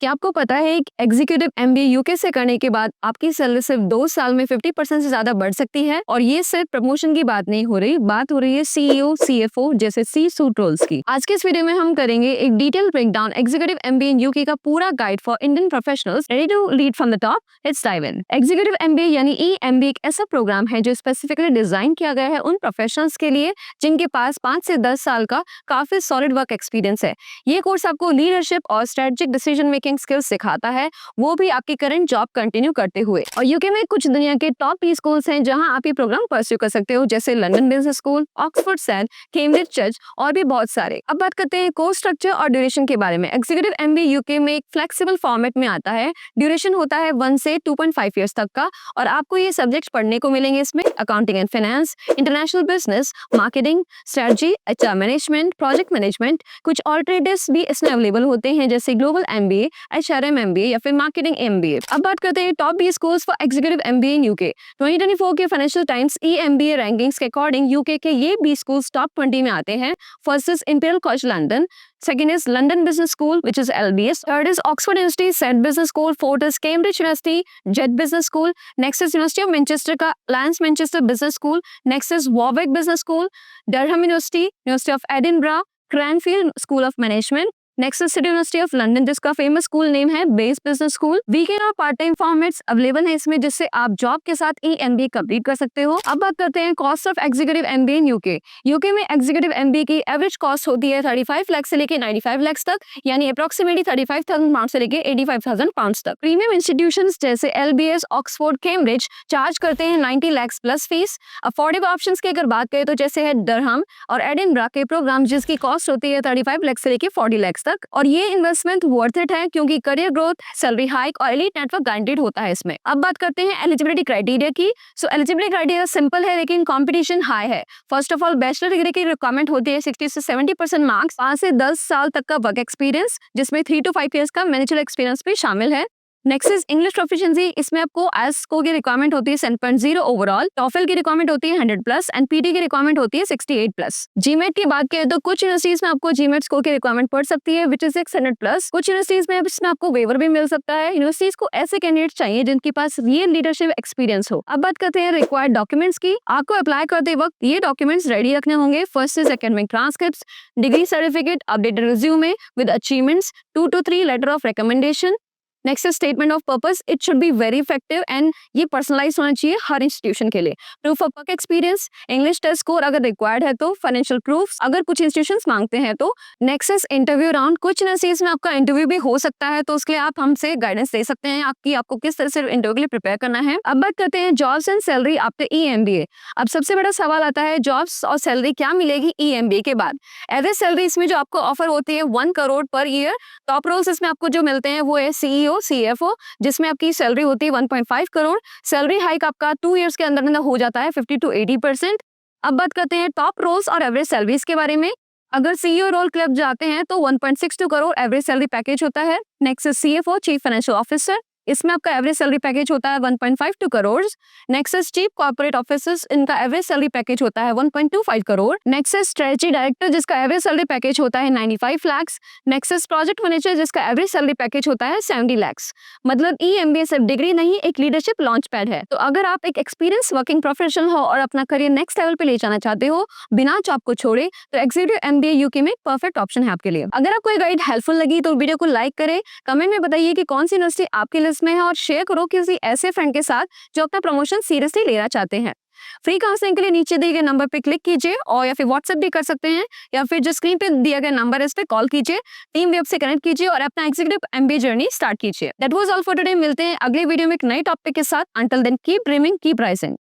क्या आपको पता है एक एग्जीक्यूटिव एमबीए यूके से करने के बाद आपकी सैलरी सिर्फ 2 साल में 50% से ज्यादा बढ़ सकती है। और ये सिर्फ प्रमोशन की बात नहीं हो रही, बात हो रही है सीईओ सीएफओ जैसे सी सूट रोल्स की। आज के इस वीडियो में हम करेंगे एक detail breakdown executive MBA in UK का पूरा guide for Indian professionals ready to lead from the top. Let's dive in. Executive MBA यानी ईएमबीए एक ऐसा प्रोग्राम है जो स्पेसिफिकली डिजाइन किया गया है उन प्रोफेशनल्स के लिए जिनके पास 5 से 10 साल का काफी सॉलिड वर्क एक्सपीरियंस है। ये कोर्स आपको लीडरशिप और स्ट्रेटेजिक डिसीजन मेकिंग स्किल्स सिखाता है, वो भी आपकी करंट जॉब कंटिन्यू करते हुए। और यूके में कुछ दुनिया के टॉप ई स्कूल्स हैं जहां आप ये प्रोग्राम परस्यू कर सकते हो, जैसे लंदन बिजनेस स्कूल, ऑक्सफोर्ड सैन, कैम्ब्रिज चर्च और भी बहुत सारे। अब बात करते हैं कोर्स स्ट्रक्चर और ड्यूरेशन के बारे में। एग्जीक्यूटिव एमबीए यूके में एक फ्लेक्सिबल फॉर्मेट में आता है। ड्यूरेशन होता है 1 से 2.5 ईयर्स तक का और आपको ये सब्जेक्ट्स पढ़ने को मिलेंगे इसमें accounting and finance, international business, marketing, strategy, HR management, project management. कुछ ऑल्टरनेटिव्स भी इसमें अवेलेबल होते हैं जैसे ग्लोबल एमबीए, एचआरएम एमबीए या फिर मार्केटिंग एमबीए। अब बात करते हैं top B schools for executive MBA in UK. 2024 के फाइनेंशियल टाइम्स ईएमबीए रैंकिंग्स के अकॉर्डिंग यूके के ये बी स्कूल्स टॉप 20 में आते हैं। First is Imperial College London, second is London Business School, which is LBS. Third is Oxford University Said Business School. Fourth is Cambridge University Jet Business School. Next is University of Manchester का Lance Manchester Business School. Next is Warwick Business School. Durham University, University of Edinburgh, Cranfield School of Management. Next is city university of London जिसका famous school name है base business school. Weekend और part time formats available है इसमें जिससे आप job के साथ ईएमबीए complete कर सकते हो। अब बात करते हैं cost of executive MBA in UK. UK में एग्जीक्यूटिव एमबीए की एवरेज कॉस्ट होती है 35 लाख से लेकर 95 लाख तक, यानी अप्रोक्सीमेटली 35,000 पाउंड से लेकर 85,000 पाउंड तक। प्रीमियम इंस्टीट्यूशंस जैसे एलबीएस, ऑक्सफोर्ड, कैम्ब्रिज चार्ज करते हैं 90 lakh plus fees. Affordable options की अगर बात करें तो जैसे है डरहम और एडिनबरा के प्रोग्राम जिसकी कॉस्ट होती है 35 लाख से लेकर 40 लाख तक। और ये इन्वेस्टमेंट वर्थ इट है क्योंकि करियर ग्रोथ, सैलरी हाइक और एलीट नेटवर्क गारंटीड होता है इसमें। अब बात करते हैं एलिजिबिलिटी क्राइटेरिया की। सो एलिजिबिलिटी क्राइटेरिया सिंपल है लेकिन कंपटीशन हाई है। First of all bachelor degree की रिक्वायरमेंट होती है 60 से 70% मार्क्स, 5 से 10 साल तक का वर्क एक्सपीरियंस जिसमें 3 to 5 ईयर्स का मैनेजर एक्सपीरियंस भी शामिल है। Next is English proficiency. इसमें आपको आईएलटीएस स्कोर की रिक्वायरमेंट होती है 7.0 ओवरऑल, टॉफल की रिक्वायरमेंट होती है 100+ एंड पीटी की रिक्वायरमेंट होती है 68+। जीमेट की बात करें तो कुछ यूनिवर्सिटीज में आपको जीमेट स्कोर की रिक्वायरमेंट पड़ सकती है विच इज 600+। कुछ यूनिवर्सिटीज में इसमें आपको वेवर भी मिल सकता है। यूनिवर्सिटीज को ऐसे कैंडिडेट चाहिए जिनके पास रियल लीडरशिप एक्सपीरियंस हो। अब बात करते हैं रिक्वायर्ड डॉक्यूमेंट्स की। आपको अप्लाई करते वक्त ये डॉक्यूमेंट्स रेडी रखने होंगे। First is academic transcripts, degree certificate, updated resume with achievements, 2 to 3 letter of recommendation. Next statement of purpose, it should be very effective and ये पर्सनलाइज होना चाहिए हर इंस्टीट्यूशन के लिए। Proof of work experience, English test score अगर required है तो, financial proof अगर कुछ इंस्टीट्यूशंस मांगते हैं तो। Next is interview round. कुछ यूनिवर्सिटीज में आपका इंटरव्यू भी हो सकता है तो उसके लिए आप हमसे गाइडेंस दे सकते हैं आपको किस तरह से इंटरव्यू के लिए प्रिपेयर करना है। अब बात करते हैं जॉब्स एंड सैलरी आफ्टर ईएमबीए। अब सबसे बड़ा सवाल आता है जॉब्स और सैलरी क्या मिलेगी ईएमबीए के बाद। एवरेज सैलरी इसमें जो आपको ऑफर होती है 1 crore per year. Top roles इसमें आपको जो मिलते हैं वो है सीईओ सीएफओ जिसमें आपकी सैलरी होती है 1.5 करोड़। सैलरी हाइक आपका 2 इयर्स के अंदर हो जाता है 50 to 80%। अब बात करते हैं टॉप रोल्स और एवरेज सैलरीज के बारे में। अगर सीईओ रोल क्लब जाते हैं तो 1.62 करोड़ एवरेज सैलरी पैकेज होता है। Next CFO chief financial officer, इसमें आपका एवरेज सैलरी पैकेज होता है 1.52 crore. Next is chief corporate officers, इनका एवरेज सैलरी पैकेज होता है 1.25 crore. Next is strategy director जिसका एवरेज सैलरी पैकेज होता है 95 lakh. Next is project manager जिसका एवरेज सैलरी पैकेज होता है 70 लाख। मतलब ईएमबीए सिर्फ डिग्री नहीं, एक लीडरशिप लॉन्च पैड है। तो अगर आप एक एक्सपीरियंस वर्किंग प्रोफेशनल हो और अपना करियर नेक्स्ट लेवल पे ले जाना चाहते हो बिना जॉब को छोड़े तो एग्जीक्यूटिव एमबीए यूके में परफेक्ट ऑप्शन है आपके लिए। अगर आपको ये गाइड हेल्पफुल लगी तो वीडियो को लाइक करें, कमेंट में बताइए कि कौन सी यूनिवर्सिटी आपकी लिस्ट में है और शेयर करो किसी ऐसे फ्रेंड के साथ जो अपना प्रमोशन सीरियसली लेना चाहते हैं। फ्री काउंसलिंग के लिए नीचे दिए गए नंबर पे क्लिक कीजिए और या फिर व्हाट्सएप भी कर सकते हैं या फिर जो स्क्रीन पे दिया गया नंबर है इस पे कॉल कीजिए, टीम वेब से कनेक्ट कीजिए और अपना एग्जीक्यूटिव एमबीए जर्नी स्टार्ट कीजिए। That was all for today. मिलते हैं अगले वीडियो में एक नए टॉपिक के साथ। Until then keep dreaming, keep rising.